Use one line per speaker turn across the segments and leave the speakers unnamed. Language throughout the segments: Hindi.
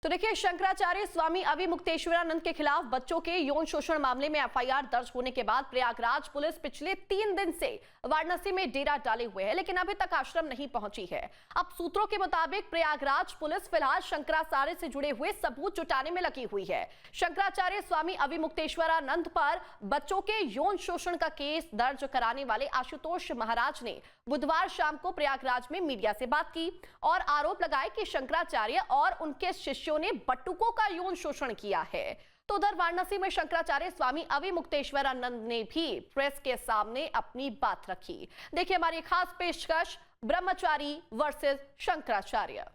तो देखिए, शंकराचार्य स्वामी अविमुक्तेश्वरानंद के खिलाफ बच्चों के यौन शोषण मामले में एफआईआर दर्ज होने के बाद प्रयागराज पुलिस पिछले 3 दिन से वाराणसी में डेरा डाले हुए है, लेकिन अभी तक आश्रम नहीं पहुंची है। अब सूत्रों के मुताबिक प्रयागराज पुलिस फिलहाल शंकराचार्य से जुड़े हुए सबूत जुटाने में लगी हुई है। शंकराचार्य स्वामी अविमुक्तेश्वरानंद पर बच्चों के यौन शोषण का केस दर्ज कराने वाले आशुतोष महाराज ने बुधवार शाम को प्रयागराज में मीडिया से बात की और आरोप लगाए कि शंकराचार्य और उनके शिष्यों ने बटुकों का यौन शोषण किया है। तो उधर वाराणसी में शंकराचार्य स्वामी अविमुक्तेश्वरानंद ने भी प्रेस के सामने अपनी बात रखी। देखिए हमारी खास पेशकश, ब्रह्मचारी वर्सेस शंकराचार्य।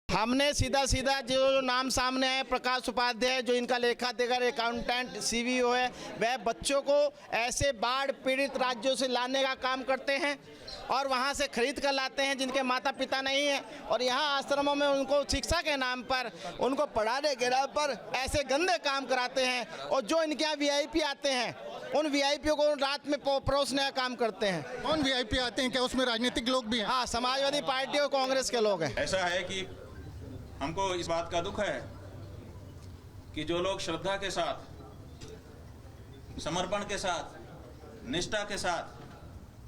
हमने सीधा जो नाम सामने आए, प्रकाश उपाध्याय जो इनका लेखा देकर अकाउंटेंट सीवीओ है, वह बच्चों को ऐसे बाढ़ पीड़ित राज्यों से लाने का काम करते हैं और वहां से खरीद कर लाते हैं जिनके माता पिता नहीं हैं, और यहाँ आश्रमों में उनको शिक्षा के नाम पर, उनको पढ़ाने के नाम पर ऐसे गंदे काम कराते हैं। और जो इनके यहाँ वीआईपी आते हैं, उन वीआईपी को रात में परोसने का काम करते हैं।
कौन वीआईपी आते हैं? क्या उसमें राजनीतिक लोग भी हैं?
हाँ, समाजवादी पार्टी और कांग्रेस के लोग हैं।
ऐसा है कि हमको इस बात का दुख है कि जो लोग श्रद्धा के साथ, समर्पण के साथ, निष्ठा के साथ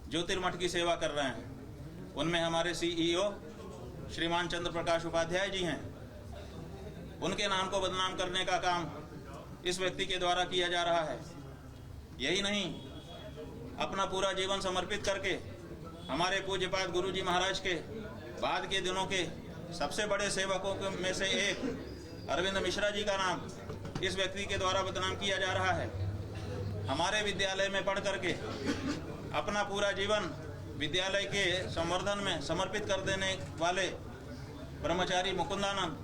ज्योतिर्मठ की सेवा कर रहे हैं, उनमें हमारे सीईओ श्रीमान चंद्र प्रकाश उपाध्याय जी हैं। उनके नाम को बदनाम करने का काम इस व्यक्ति के द्वारा किया जा रहा है। यही नहीं, अपना पूरा जीवन समर्पित करके हमारे पूज्यपाद गुरु जी महाराज के बाद के दिनों के सबसे बड़े सेवकों में से एक अरविंद मिश्रा जी का नाम इस व्यक्ति के द्वारा बदनाम किया जा रहा है। हमारे विद्यालय में पढ़ करके अपना पूरा जीवन विद्यालय के संवर्धन में समर्पित कर देने वाले ब्रह्मचारी मुकुंदानंद,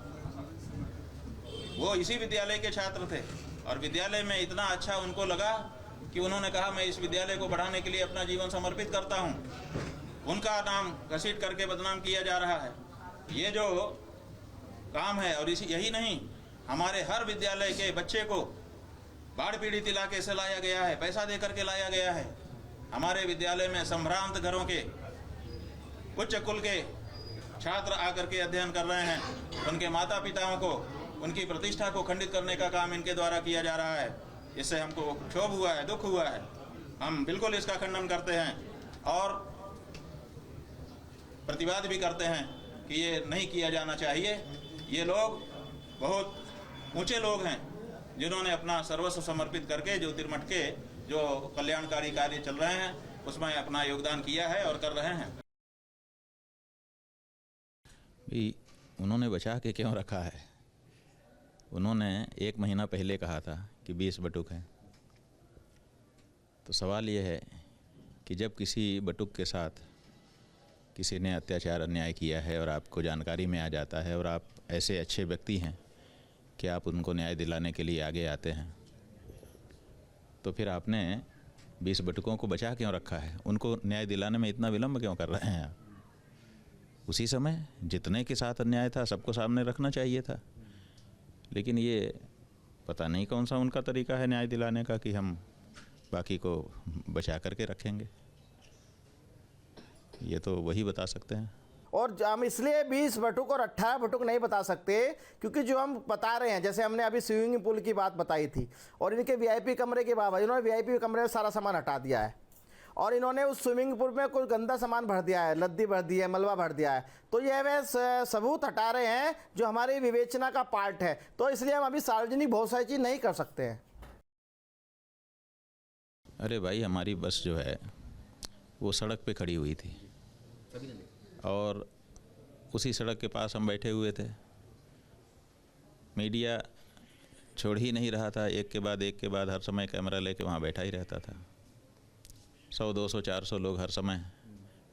वो इसी विद्यालय के छात्र थे और विद्यालय में इतना अच्छा उनको लगा कि उन्होंने कहा मैं इस विद्यालय को बढ़ाने के लिए अपना जीवन समर्पित करता हूँ। उनका नाम घसीट करके बदनाम किया जा रहा है। ये जो काम है, और यही नहीं, हमारे हर विद्यालय के बच्चे को बाढ़ पीड़ित इलाके से लाया गया है, पैसा दे करके लाया गया है। हमारे विद्यालय में संभ्रांत घरों के उच्च कुल के छात्र आकर के अध्ययन कर रहे हैं। उनके माता पिताओं को, उनकी प्रतिष्ठा को खंडित करने का काम इनके द्वारा किया जा रहा है। इससे हमको क्षोभ हुआ है, दुख हुआ है। हम बिल्कुल इसका खंडन करते हैं और प्रतिवाद भी करते हैं कि ये नहीं किया जाना चाहिए। ये लोग बहुत ऊंचे लोग हैं जिन्होंने अपना सर्वस्व समर्पित करके ज्योतिर्मठ के जो कल्याणकारी कार्य चल रहे हैं उसमें अपना योगदान किया है और कर रहे हैं।
उन्होंने बचा के क्यों रखा है? उन्होंने 1 महीना पहले कहा था कि 20 बटुक हैं। तो सवाल ये है कि जब किसी बटुक के साथ किसी ने अत्याचार अन्याय किया है और आपको जानकारी में आ जाता है और आप ऐसे अच्छे व्यक्ति हैं कि आप उनको न्याय दिलाने के लिए आगे आते हैं, तो फिर आपने 20 बटुकों को बचा क्यों रखा है? उनको न्याय दिलाने में इतना विलंब क्यों कर रहे हैं आप? उसी समय जितने के साथ अन्याय था सबको सामने रखना चाहिए था। लेकिन ये पता नहीं कौन सा उनका तरीका है न्याय दिलाने का कि हम बाकी को बचा करके रखेंगे। ये तो वही बता सकते हैं।
और हम इसलिए 20 बटुक और 18 बटुक नहीं बता सकते क्योंकि जो हम बता रहे हैं, जैसे हमने अभी स्विमिंग पूल की बात बताई थी और इनके वीआईपी कमरे के बाबा, इन्होंने वीआईपी कमरे में सारा सामान हटा दिया है और इन्होंने उस स्विमिंग पूल में कोई गंदा सामान भर दिया है, लद्दी भर दी है, मलबा भर दिया है। तो ये वे सबूत हटा रहे हैं जो हमारी विवेचना का पार्ट है। तो इसलिए हम अभी सार्वजनिक बहुत सारी चीज़ नहीं कर सकते हैं।
अरे भाई, हमारी बस जो है वो सड़क पे खड़ी हुई थी और उसी सड़क के पास हम बैठे हुए थे। मीडिया छोड़ ही नहीं रहा था, एक के बाद हर समय कैमरा लेके वहाँ बैठा ही रहता था। 100, 200, 400 लोग हर समय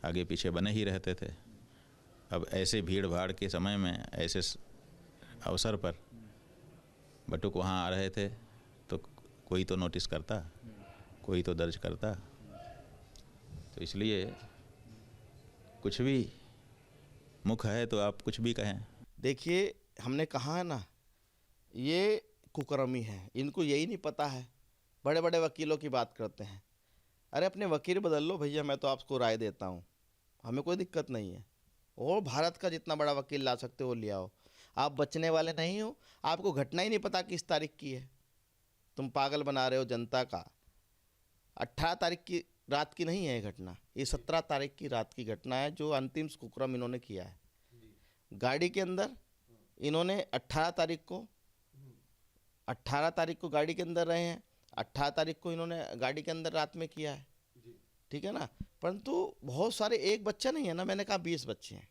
आगे पीछे बने ही रहते थे। अब ऐसे भीड़ भाड़ के समय में, ऐसे अवसर पर बटुक वहाँ आ रहे थे तो कोई तो नोटिस करता, कोई तो दर्ज करता। तो इसलिए कुछ भी मुख है तो आप कुछ भी कहें।
देखिए, हमने कहा है ना, ये कुकर्मी है, इनको यही नहीं पता है। बड़े बड़े वकीलों की बात करते हैं। अरे अपने वकील बदल लो भैया, मैं तो आपको राय देता हूँ, हमें कोई दिक्कत नहीं है। और भारत का जितना बड़ा वकील ला सकते हो ले आओ। आप बचने वाले नहीं हो, आपको घटना ही नहीं पता किस तारीख की है। तुम पागल बना रहे हो जनता का। 18 तारीख की रात की नहीं है ये घटना, ये 17 तारीख की रात की घटना है जो अंतिम कुकर्म इन्होंने किया है। गाड़ी के अंदर इन्होंने 18 तारीख को गाड़ी के अंदर रहे हैं, 18 तारीख को इन्होंने गाड़ी के अंदर रात में किया है, ठीक है ना। परंतु बहुत सारे, एक बच्चा नहीं है ना, मैंने कहा 20 बच्चे हैं।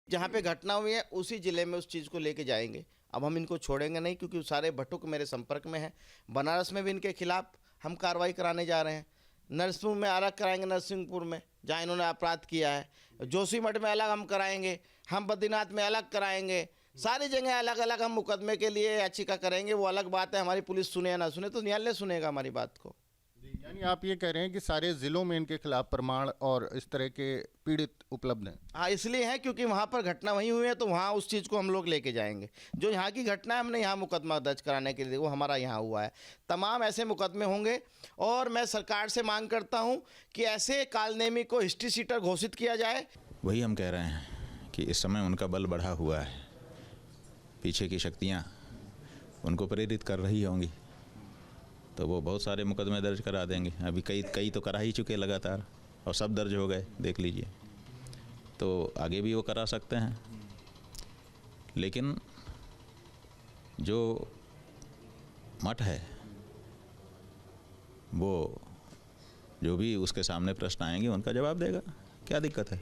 जहाँ पे घटना हुई है उसी ज़िले में उस चीज़ को लेके जाएंगे। अब हम इनको छोड़ेंगे नहीं, क्योंकि सारे भटुक मेरे संपर्क में हैं। बनारस में भी इनके खिलाफ हम कार्रवाई कराने जा रहे हैं। नरसिंहपुर में अलग कराएंगे, नरसिंहपुर में जहाँ इन्होंने अपराध किया है। जोशीमठ में अलग हम कराएंगे, हम बद्रीनाथ में अलग कराएंगे। सारी जगह अलग अलग हम मुकदमे के लिए याचिका करेंगे। वो अलग बात है, हमारी पुलिस सुने या ना सुने, तो न्यायालय सुनेगा हमारी बात को।
यानी आप ये कह रहे हैं कि सारे ज़िलों में इनके खिलाफ प्रमाण और इस तरह के पीड़ित उपलब्ध हैं?
हाँ, इसलिए है क्योंकि वहाँ पर घटना वहीं हुई है, तो वहाँ उस चीज़ को हम लोग लेके जाएंगे। जो यहाँ की घटना है हमने यहाँ मुकदमा दर्ज कराने के लिए, वो हमारा यहाँ हुआ है। तमाम ऐसे मुकदमे होंगे और मैं सरकार से मांग करता हूँ कि ऐसे कालनेमी को हिस्ट्री शीटर घोषित किया जाए।
वही हम कह रहे हैं कि इस समय उनका बल बढ़ा हुआ है, पीछे की शक्तियाँ उनको प्रेरित कर रही होंगी, तो वो बहुत सारे मुकदमे दर्ज करा देंगे। अभी कई तो करा ही चुके लगातार, और सब दर्ज हो गए, देख लीजिए। तो आगे भी वो करा सकते हैं, लेकिन जो मठ है वो जो भी उसके सामने प्रश्न आएंगे उनका जवाब देगा। क्या दिक्कत है?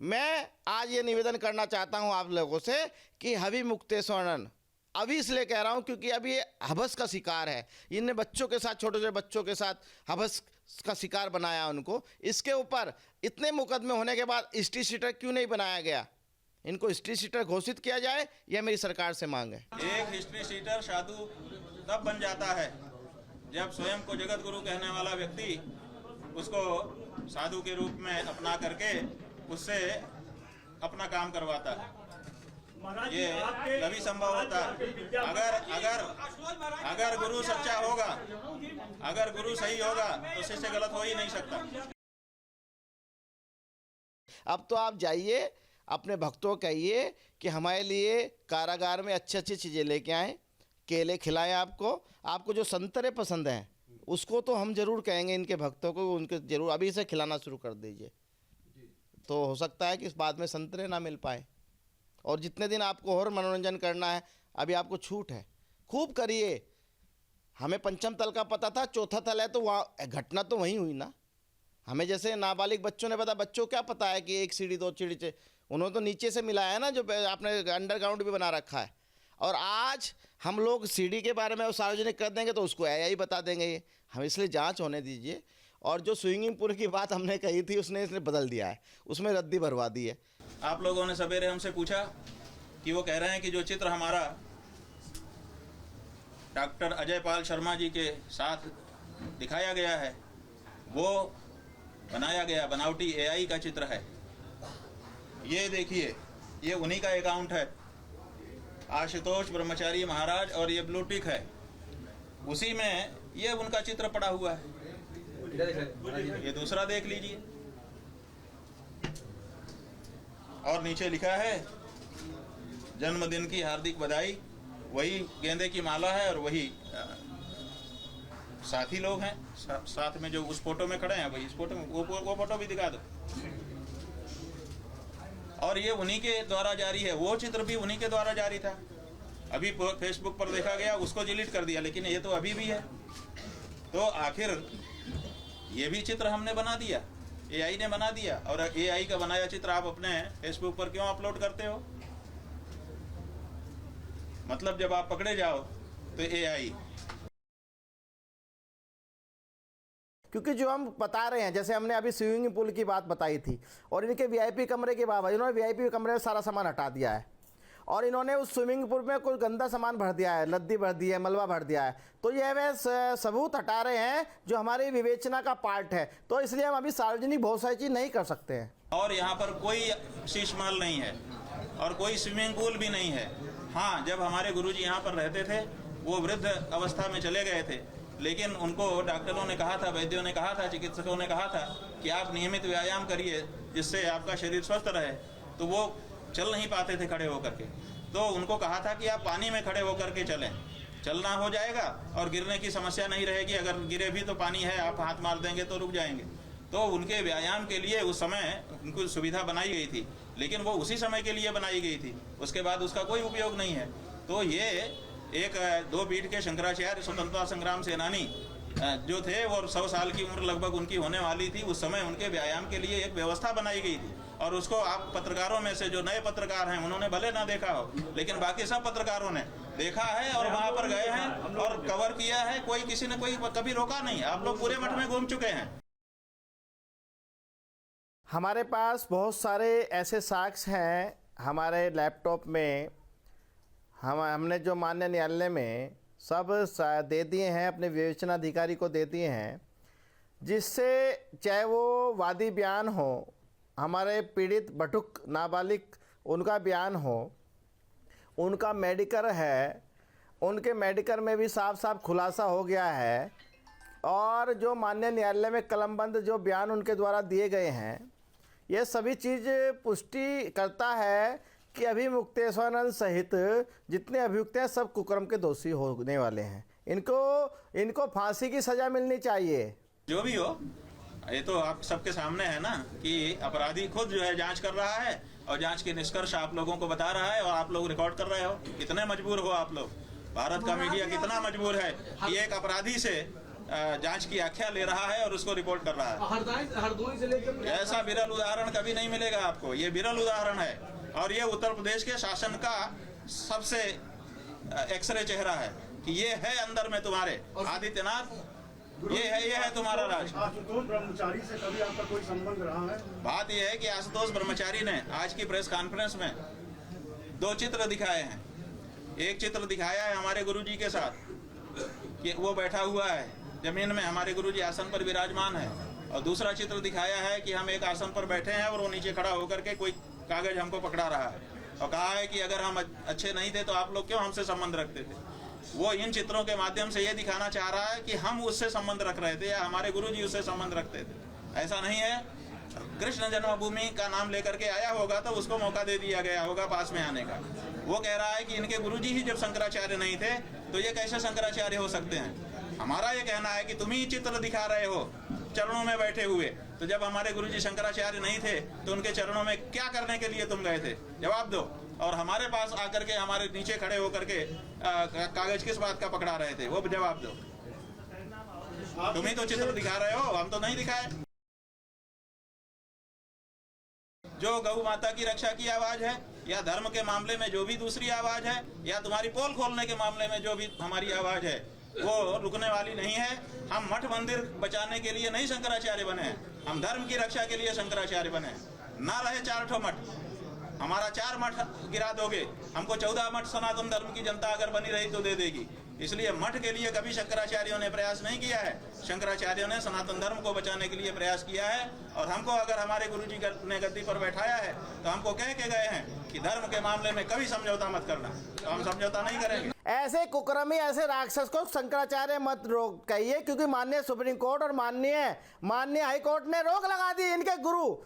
मैं आज ये निवेदन करना चाहता हूँ आप लोगों से कि हवि मुक्तेश्वरन, अभी इसलिए कह रहा हूँ क्योंकि अभी ये हवस का शिकार है। इनने बच्चों के साथ, छोटे छोटे बच्चों के साथ हवस का शिकार बनाया उनको। इसके ऊपर इतने मुकदमे होने के बाद हिस्ट्री शीटर क्यों नहीं बनाया गया? इनको हिस्ट्री शीटर घोषित किया जाए, यह मेरी सरकार से मांग है।
एक हिस्ट्री शीटर साधु तब बन जाता है जब स्वयं को जगत गुरु कहने वाला व्यक्ति उसको साधु के रूप में अपना करके उससे अपना काम करवाता है। ये कभी संभव होता अगर गुरु सच्चा होगा, अगर गुरु सही होगा तो शिष्य गलत हो ही नहीं सकता।
अब तो आप जाइए, अपने भक्तों को कहिए कि हमारे लिए कारागार में अच्छी अच्छी चीज़ें लेके आएँ, केले खिलाएं। आपको जो संतरे पसंद हैं उसको तो हम जरूर कहेंगे इनके भक्तों को, उनके जरूर अभी से खिलाना शुरू कर दीजिए। तो हो सकता है कि इस बाद में संतरे ना मिल पाए। और जितने दिन आपको और मनोरंजन करना है, अभी आपको छूट है, खूब करिए। हमें पंचम तल का पता था, चौथा तल है, तो वहाँ घटना तो वहीं हुई ना। हमें जैसे नाबालिग बच्चों ने पता, बच्चों क्या पता है कि एक सीढ़ी दो सीढ़ी से, उन्होंने तो नीचे से मिला है ना, जो आपने अंडरग्राउंड भी बना रखा है। और आज हम लोग सीढ़ी के बारे में सार्वजनिक कर देंगे तो उसको AI बता देंगे। ये हम इसलिए जांच होने दीजिए। और जो स्विमिंग पूल की बात हमने कही थी इसने बदल दिया है, उसमें रद्दी भरवा दी है।
आप लोगों ने सवेरे हमसे पूछा कि वो कह रहे हैं कि जो चित्र हमारा डॉक्टर अजय पाल शर्मा जी के साथ दिखाया गया है वो बनाया गया बनावटी AI का चित्र है। ये देखिए, ये उन्हीं का अकाउंट है, आशुतोष ब्रह्मचारी महाराज, और ये ब्लू टिक है, उसी में ये उनका चित्र पड़ा हुआ है। ये दूसरा देख लीजिए, और नीचे लिखा है जन्मदिन की हार्दिक बधाई। वही गेंदे की माला है और वही साथी लोग हैं साथ में जो उस फोटो में खड़े हैं, वही इस फोटो में, वो फोटो भी दिखा दो। और ये उन्हीं के द्वारा जारी है, वो चित्र भी उन्हीं के द्वारा जारी था। अभी फेसबुक पर देखा गया, उसको डिलीट कर दिया, लेकिन ये तो अभी भी है। तो आखिर ये भी चित्र हमने बना दिया, AI ने बना दिया। और AI का बनाया चित्र आप अपने फेसबुक पर क्यों अपलोड करते हो? मतलब जब आप पकड़े जाओ तो AI।
क्योंकि जो हम बता रहे हैं, जैसे हमने अभी स्विमिंग पूल की बात बताई थी, और इनके VIP कमरे के बाबा, इन्होंने VIP कमरे में सारा सामान हटा दिया है, और इन्होंने उस स्विमिंग पूल में कोई गंदा सामान भर दिया है, लद्दी भर दी है, मलबा भर दिया है। तो ये वे सबूत हटा रहे हैं जो हमारी विवेचना का पार्ट है। तो इसलिए हम अभी सार्वजनिक बहुत सारी चीज़ नहीं कर सकते हैं।
और यहाँ पर कोई शीशमहल नहीं है और कोई स्विमिंग पूल भी नहीं है। हाँ, जब हमारे गुरुजी यहाँ पर रहते थे, वो वृद्ध अवस्था में चले गए थे, लेकिन उनको डॉक्टरों ने कहा था, वैद्यों ने कहा था, चिकित्सकों ने कहा था कि आप नियमित व्यायाम करिए जिससे आपका शरीर स्वस्थ रहे। तो वो चल नहीं पाते थे खड़े होकर के, तो उनको कहा था कि आप पानी में खड़े होकर के चलें, चलना हो जाएगा और गिरने की समस्या नहीं रहेगी। अगर गिरे भी तो पानी है, आप हाथ मार देंगे तो रुक जाएंगे। तो उनके व्यायाम के लिए उस समय उनको सुविधा बनाई गई थी, लेकिन वो उसी समय के लिए बनाई गई थी, उसके बाद उसका कोई उपयोग नहीं है। तो ये एक 2 पीढ़ी के शंकराचार्य स्वतंत्रता संग्राम सेनानी जो थे और 100 साल की उम्र लगभग उनकी होने वाली थी, उस समय उनके व्यायाम के लिए एक व्यवस्था बनाई गई थी। और उसको आप पत्रकारों में से जो नए पत्रकार हैं उन्होंने भले ना देखा हो, लेकिन बाकी सब पत्रकारों ने देखा है और वहां पर गए हैं और कवर किया है। कोई किसी ने कोई कभी रोका नहीं। आप लोग पूरे मठ में घूम चुके हैं।
हमारे पास बहुत सारे ऐसे साक्ष्य हैं हमारे लैपटॉप में, हमने जो माननीय न्यायालय में सब दे दिए हैं, अपने विवेचनाधिकारी को दे दिए हैं, जिससे चाहे वो वादी बयान हो, हमारे पीड़ित बटुक नाबालिग उनका बयान हो, उनका मेडिकल है, उनके मेडिकल में भी साफ साफ खुलासा हो गया है। और जो माननीय न्यायालय में कलमबंद जो बयान उनके द्वारा दिए गए हैं, ये सभी चीज़ पुष्टि करता है कि अभिमुक्तेश्वरानंद सहित जितने अभियुक्त हैं सब कुकर्म के दोषी होने वाले हैं। इनको फांसी की सज़ा मिलनी चाहिए।
जो भी हो, ये तो आप सबके सामने है ना कि अपराधी खुद जो है जांच कर रहा है और जांच के निष्कर्ष आप लोगों को बता रहा है और आप लोग रिकॉर्ड कर रहे हो। कितने मजबूर हो आप लोग? भारत का मीडिया कितना मजबूर है कि एक अपराधी से जांच की आख्या ले रहा है और उसको रिपोर्ट कर रहा है।
हरदोई से लेकर
ऐसा विरल उदाहरण कभी नहीं मिलेगा आपको। ये विरल उदाहरण है और ये उत्तर प्रदेश के शासन का सबसे एक्सरे चेहरा है कि ये है अंदर में तुम्हारे आदित्यनाथ, ये है तुम्हारा राज।
आशुतोष ब्रह्मचारी से कभी आपका कोई संबंध रहा है?
बात यह है कि आशुतोष ब्रह्मचारी ने आज की प्रेस कॉन्फ्रेंस में 2 चित्र दिखाए हैं। एक चित्र दिखाया है हमारे गुरुजी के साथ कि वो बैठा हुआ है जमीन में, हमारे गुरुजी आसन पर विराजमान है, और दूसरा चित्र दिखाया है कि हम एक आसन पर बैठे हैं और वो नीचे खड़ा होकर के कोई कागज हमको पकड़ा रहा है और कहा है कि अगर हम अच्छे नहीं थे तो आप लोग क्यों हमसे संबंध रखते थे। वो इन चित्रों के माध्यम से ये दिखाना चाह रहा है कि हम उससे संबंध रख रहे थे या हमारे गुरुजी उससे संबंध रखते थे। ऐसा नहीं है। कृष्ण जन्मभूमि का नाम लेकर के आया होगा तो उसको मौका दे दिया गया होगा पास में आने का। वो कह रहा है कि इनके गुरुजी ही जब शंकराचार्य नहीं थे तो ये कैसे शंकराचार्य हो सकते हैं। हमारा ये कहना है कि तुम ही चित्र दिखा रहे हो चरणों में बैठे हुए, तो जब हमारे गुरुजी शंकराचार्य नहीं थे तो उनके चरणों में क्या करने के लिए तुम गए थे? जवाब दो। और हमारे पास आकर के हमारे नीचे खड़े होकर के कागज किस बात का पकड़ा रहे थे? वो जवाब दो। तुम ही तो चित्र दिखा रहे हो, हम तो नहीं दिखाए। जो गौ माता की रक्षा की आवाज है या धर्म के मामले में जो भी दूसरी आवाज है या तुम्हारी पोल खोलने के मामले में जो भी हमारी आवाज है, वो रुकने वाली नहीं है। हम मठ मंदिर बचाने के लिए नहीं शंकराचार्य बने हैं, हम धर्म की रक्षा के लिए शंकराचार्य बने हैं। ना रहे 4 ठो मठ, हमारा 4 मठ गिरा दोगे, हमको 14 मठ सनातन धर्म की जनता अगर बनी रही तो दे देगी। इसलिए मठ के लिए कभी शंकराचार्यों ने प्रयास नहीं किया है। शंकराचार्यों ने सनातन धर्म को बचाने के लिए प्रयास किया है और हमको अगर हमारे गुरुजी ने गद्दी पर बैठाया है तो हमको कह के गए हैं कि धर्म के मामले में कभी समझौता मत करना, तो हम समझौता नहीं करेंगे।
ऐसे कुकर्मी, ऐसे राक्षस को शंकराचार्य मत रोक कहिए, क्योंकि माननीय सुप्रीम कोर्ट और माननीय हाई कोर्ट ने रोक लगा दी। इनके गुरु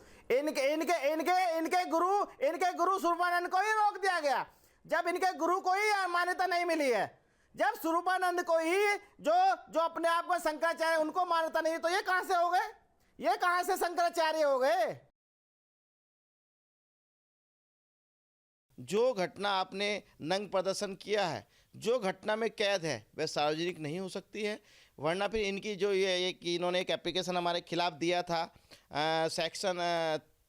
स्वरूपानंद को ही रोक दिया गया, जब इनके गुरु को ही मान्यता नहीं मिली है। जब स्वरूपानंद को ही जो अपने आप को शंकराचार्य उनको मान्यता नहीं, तो ये कहां से हो गए? ये कहां से शंकराचार्य हो गए? जो घटना आपने नंग प्रदर्शन किया है, जो घटना में कैद है, वह सार्वजनिक नहीं हो सकती है। वरना फिर इनकी जो ये कि इन्होंने एक एप्लीकेशन हमारे खिलाफ दिया था सेक्शन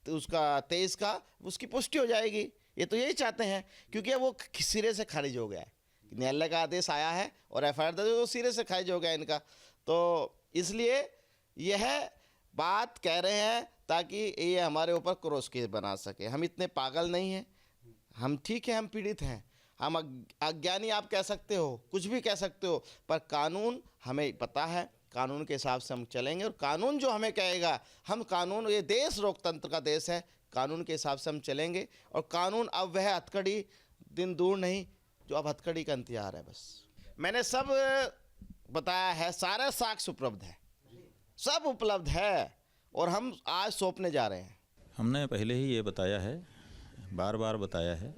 उसका 23 का, उसकी पुष्टि हो जाएगी। ये तो यही चाहते हैं, क्योंकि वो सिरे से खारिज हो गया है। न्यायालय का आदेश आया है और एफआईआर दर्ज हो, सिरे से खारिज हो गया इनका। तो इसलिए यह बात कह रहे हैं ताकि ये हमारे ऊपर क्रॉस केस बना सके। हम इतने पागल नहीं हैं। हम ठीक है, हम पीड़ित हैं, हम अज्ञानी आप कह सकते हो, कुछ भी कह सकते हो, पर कानून हमें पता है, कानून के हिसाब से हम चलेंगे और कानून जो हमें कहेगा, हम कानून, ये देश लोकतंत्र का देश है, कानून के हिसाब से हम चलेंगे। और कानून अब वह हथकड़ी दिन दूर नहीं जो अब हथकड़ी का इंतजार है। बस मैंने सब बताया है, सारा साक्ष्य उपलब्ध है, सब उपलब्ध है और हम आज सौंपने जा रहे हैं।
हमने पहले ही ये बताया है, बार बार बताया है,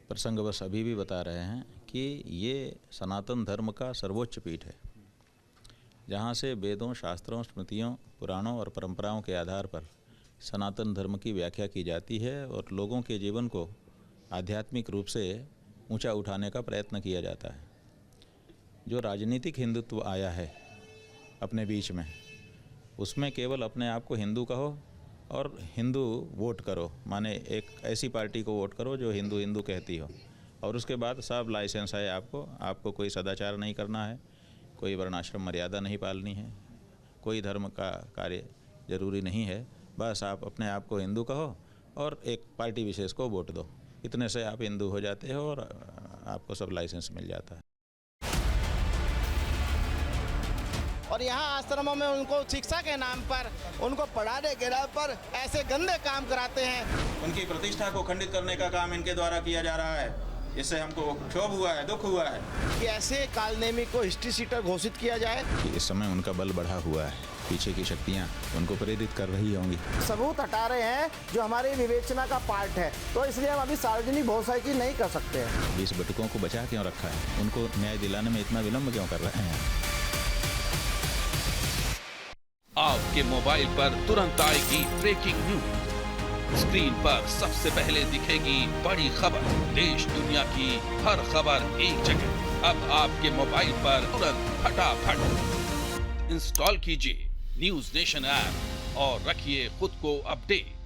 प्रसंगवश अभी भी बता रहे हैं कि ये सनातन धर्म का सर्वोच्च पीठ है, जहाँ से वेदों, शास्त्रों, स्मृतियों, पुराणों और परंपराओं के आधार पर सनातन धर्म की व्याख्या की जाती है और लोगों के जीवन को आध्यात्मिक रूप से ऊंचा उठाने का प्रयत्न किया जाता है। जो राजनीतिक हिंदुत्व आया है अपने बीच में, उसमें केवल अपने आप को हिंदू कहो और हिंदू वोट करो, माने एक ऐसी पार्टी को वोट करो जो हिंदू हिंदू कहती हो, और उसके बाद सब लाइसेंस है आपको कोई सदाचार नहीं करना है, कोई वर्णाश्रम मर्यादा नहीं पालनी है, कोई धर्म का कार्य जरूरी नहीं है, बस आप अपने आप को हिंदू कहो और एक पार्टी विशेष को वोट दो, इतने से आप हिंदू हो जाते हो और आपको सब लाइसेंस मिल जाता है।
और यहाँ आश्रमों में उनको शिक्षा के नाम पर, उनको पढ़ाने के नाम पर ऐसे गंदे काम कराते हैं।
उनकी प्रतिष्ठा को खंडित करने का काम इनके द्वारा किया जा रहा है। इससे हमको क्षोभ हुआ है, दुख हुआ है
कि ऐसे कालनेमी को हिस्ट्री सीटर घोषित किया जाए।
कि इस समय उनका बल बढ़ा हुआ है, पीछे की शक्तियाँ उनको प्रेरित कर रही होंगी।
सबूत हटा रहे हैं जो हमारी विवेचना का पार्ट है, तो इसलिए हम अभी सार्वजनिक भौसाई नहीं कर सकते हैं।
20 बटुकों को बचा क्यों रखा है? उनको न्याय दिलाने में इतना विलम्ब क्यों कर रहे हैं?
आपके मोबाइल पर तुरंत आएगी ब्रेकिंग न्यूज, स्क्रीन पर सबसे पहले दिखेगी बड़ी खबर, देश दुनिया की हर खबर एक जगह। अब आपके मोबाइल पर तुरंत फटाफट इंस्टॉल कीजिए न्यूज नेशन ऐप और रखिए खुद को अपडेट।